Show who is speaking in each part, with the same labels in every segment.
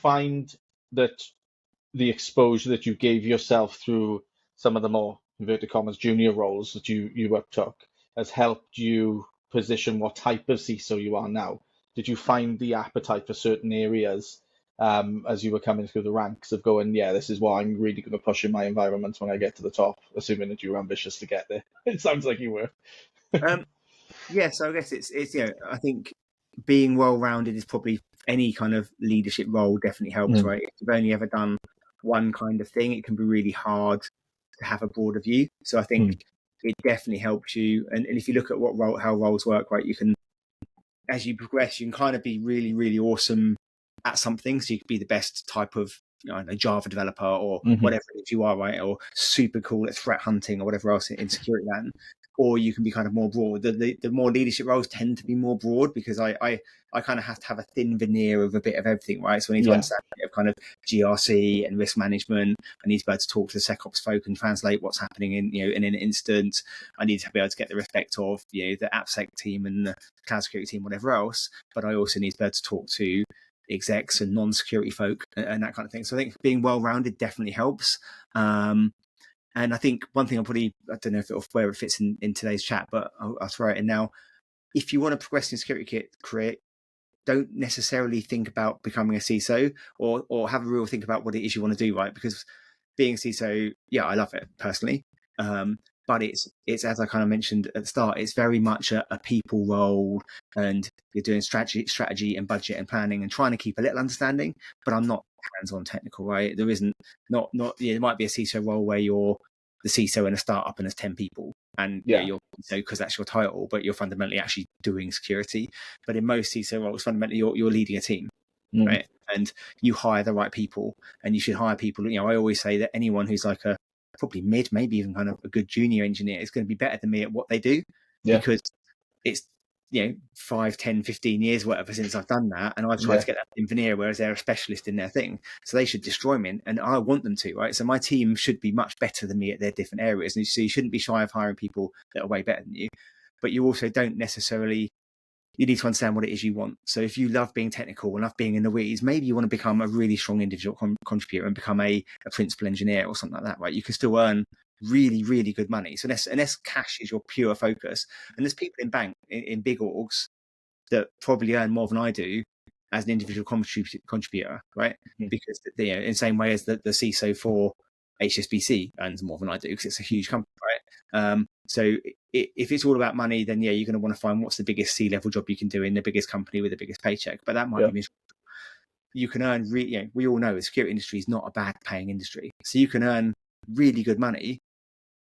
Speaker 1: find that the exposure that you gave yourself through some of the more inverted commas junior roles that you uptook has helped you position what type of CISO you are now? Did you find the appetite for certain areas as you were coming through the ranks of going, yeah, this is what I'm really going to push in my environment when I get to the top, assuming that you were ambitious to get there? It sounds like you were.
Speaker 2: Um, yeah, so I guess it's I think being well rounded is probably any kind of leadership role definitely helps, right? If you've only ever done one kind of thing, it can be really hard to have a broader view. So I think it definitely helps you. And if you look at how roles work, right, you can, as you progress, you can kind of be really, really awesome at something. So you could be the best type of, Java developer or whatever it is you are, right? Or super cool at threat hunting or whatever else in security land. Or you can be kind of more broad. The more leadership roles tend to be more broad because I kind of have to have a thin veneer of a bit of everything, right? So I need to understand a bit of kind of GRC and risk management. I need to be able to talk to the SecOps folk and translate what's happening in an instance. I need to be able to get the respect of the AppSec team and the cloud security team, whatever else. But I also need to be able to talk to execs and non-security folk and that kind of thing. So I think being well-rounded definitely helps. And I think one thing I don't know where it fits in today's chat, but I'll throw it in now. If you want to progress in security career, don't necessarily think about becoming a CISO or have a real think about what it is you want to do, right? Because being a CISO, yeah, I love it personally. But it's as I kind of mentioned at the start, it's very much a people role, and you're doing strategy and budget and planning and trying to keep a little understanding. But I'm not hands-on technical, right? There isn't there might be a CISO role where you're the CISO in a startup and there's 10 people, and you're CISO because that's your title, but you're fundamentally actually doing security. But in most CISO roles, fundamentally you're leading a team, right? And you hire the right people, and you should hire people. I always say that anyone who's like a probably mid, maybe even kind of a good junior engineer is going to be better than me at what they do, because it's 5, 10, 15 years, whatever, since I've done that, and I've tried to get that in veneer, whereas they're a specialist in their thing, so they should destroy me, and I want them to, right? So my team should be much better than me at their different areas, and so you shouldn't be shy of hiring people that are way better than you, but you also don't necessarily. You need to understand what it is you want. So if you love being technical and love being in the weeds, maybe you want to become a really strong individual contributor and become a principal engineer or something like that, right? You can still earn really, really good money. So unless cash is your pure focus, and there's people in big orgs that probably earn more than I do as an individual contributor, right? Because in the same way as the CISO for HSBC earns more than I do because it's a huge company, right? So if it's all about money, then you're going to want to find what's the biggest C-level job you can do in the biggest company with the biggest paycheck. But that might be miserable. You can earn, we all know the security industry is not a bad paying industry. So you can earn really good money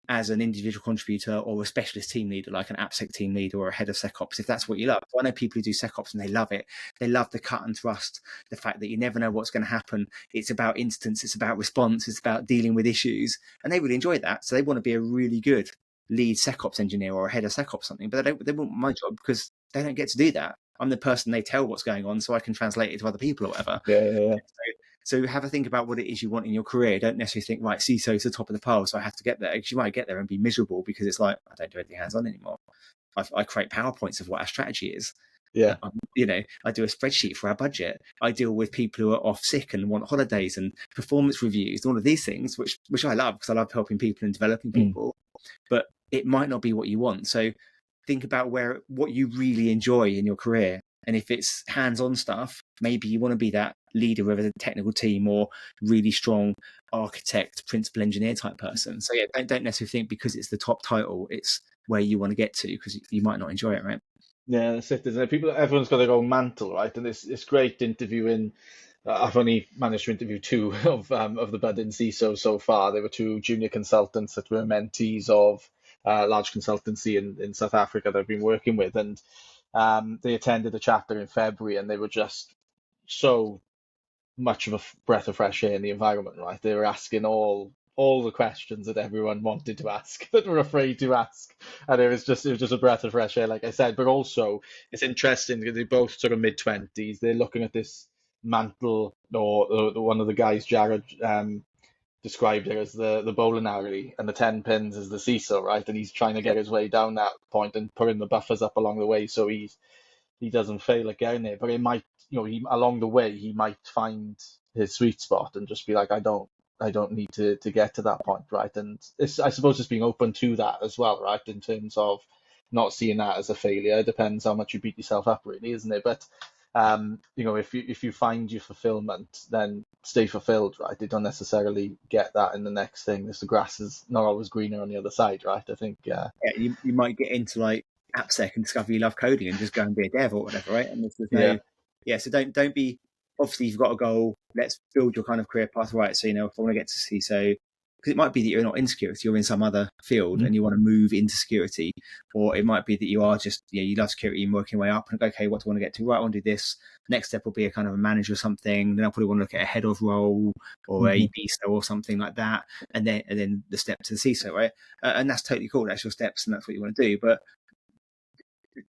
Speaker 2: as an individual contributor or a specialist team leader, like an AppSec team leader or a head of SecOps, if that's what you love. So I know people who do SecOps and they love it. They love the cut and thrust, the fact that you never know what's going to happen. It's about instance, it's about response, it's about dealing with issues. And they really enjoy that. So they want to be a really good lead SecOps engineer or a head of SecOps something, but they want my job because they don't get to do that. I'm the person they tell what's going on so I can translate it to other people or whatever. So have a think about what it is you want in your career. Don't necessarily think, right, CISO's the top of the pile, so I have to get there. Because you might get there and be miserable because it's like, I don't do anything hands-on anymore. I create PowerPoints of what our strategy is. I do a spreadsheet for our budget. I deal with people who are off sick and want holidays and performance reviews and all of these things, which I love because I love helping people and developing people. But it might not be what you want. So think about what you really enjoy in your career. And if it's hands-on stuff, maybe you want to be that leader of a technical team or really strong architect, principal engineer type person. So don't necessarily think because it's the top title, it's where you want to get to, because you might not enjoy it, right?
Speaker 1: Yeah, that's it, isn't it? Everyone's got their own mantle, right? And it's great interviewing. I've only managed to interview two of the budding CISOs so far. They were two junior consultants that were mentees of a large consultancy in South Africa that I've been working with, and they attended a chapter in February, and they were just so much of a breath of fresh air in the environment, right? They were asking all the questions that everyone wanted to ask, that were afraid to ask, and it was just a breath of fresh air, like I said. But also, it's interesting because they're both sort of mid-20s. They're looking at this mantle, or one of the guys, Jared, described it as the bowling alley, and the 10 pins is the CISO, right? And he's trying to get his way down that point and putting the buffers up along the way, so he's he doesn't fail at getting there. But it might, along the way, he might find his sweet spot and just be like, I don't need to get to that point, right? And I suppose it's being open to that as well, right? In terms of not seeing that as a failure. It depends how much you beat yourself up, really, isn't it? But if you find your fulfillment, then stay fulfilled, right? You don't necessarily get that in the next thing. Because the grass is not always greener on the other side, right? I think,
Speaker 2: Yeah, you might get into like AppSec and discover you love coding and just go and be a dev or whatever, right? And there's
Speaker 1: yeah,
Speaker 2: no, yeah. So don't be. Obviously, you've got a goal. Let's build your kind of career path, right? So if I want to get to CISO, because it might be that you're not in security, you're in some other field,
Speaker 1: mm,
Speaker 2: and you want to move into security, or it might be that you are just you love security and working your way up, and go, okay, what do I want to get to? Right, I want to do this. Next step will be a kind of a manager or something. Then I'll probably want to look at a head of role or a
Speaker 1: mhm,
Speaker 2: BSO or something like that, and then the step to the CISO, right? And that's totally cool. That's your steps, and that's what you want to do. But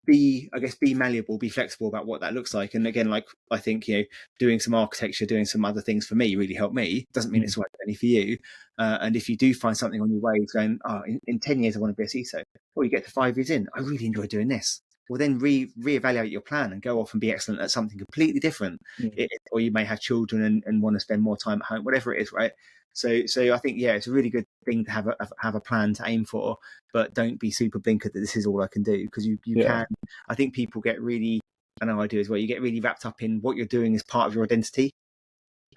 Speaker 2: be malleable, be flexible about what that looks like. And again, like I think doing some architecture, doing some other things for me really helped me. Doesn't mean
Speaker 1: mm,
Speaker 2: it's the right journey for you. And if you do find something on your way, going, in 10 years I want to be a CISO, or you get to 5 years in, I really enjoy doing this. Well, then reevaluate your plan and go off and be excellent at something completely different.
Speaker 1: mm.
Speaker 2: Or you may have children and want to spend more time at home, whatever it is, right? So I think it's a really good thing to have a plan to aim for, but don't be super blinkered that this is all I can do, because you
Speaker 1: Yeah.
Speaker 2: can. I think people get really, I know I do as well. You get really wrapped up in what you're doing as part of your identity,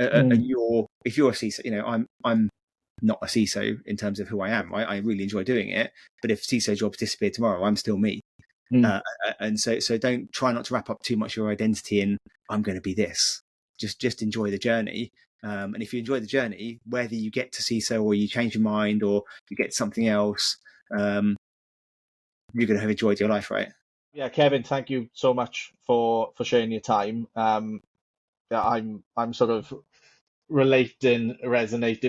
Speaker 1: Mm,
Speaker 2: and if you're a CISO, I'm not a CISO in terms of who I am. I really enjoy doing it, but if CISO jobs disappear tomorrow, I'm still me.
Speaker 1: mm.
Speaker 2: And so don't try not to wrap up too much your identity in I'm going to be this. Just enjoy the journey. And if you enjoy the journey, whether you get to CISO or you change your mind or you get something else, you're going to have enjoyed your life, right?
Speaker 1: Yeah, Kevin, thank you so much for sharing your time. Yeah, I'm sort of resonating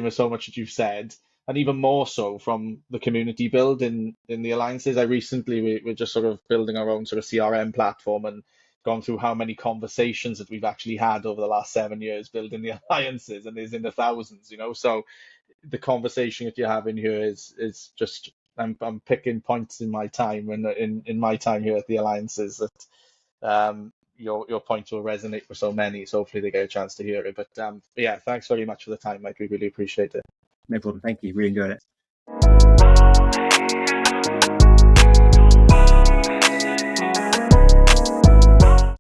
Speaker 1: with so much that you've said, and even more so from the community build in the alliances. I recently we're just sort of building our own sort of CRM platform and gone through how many conversations that we've actually had over the last 7 years building the alliances, and there's in the thousands, So the conversation that you're having here is just I'm picking points in my time and in my time here at the alliances that your points will resonate for so many. So hopefully they get a chance to hear it. But yeah, thanks very much for the time, Mike. We really appreciate it.
Speaker 2: No problem. Thank you. Really enjoyed it.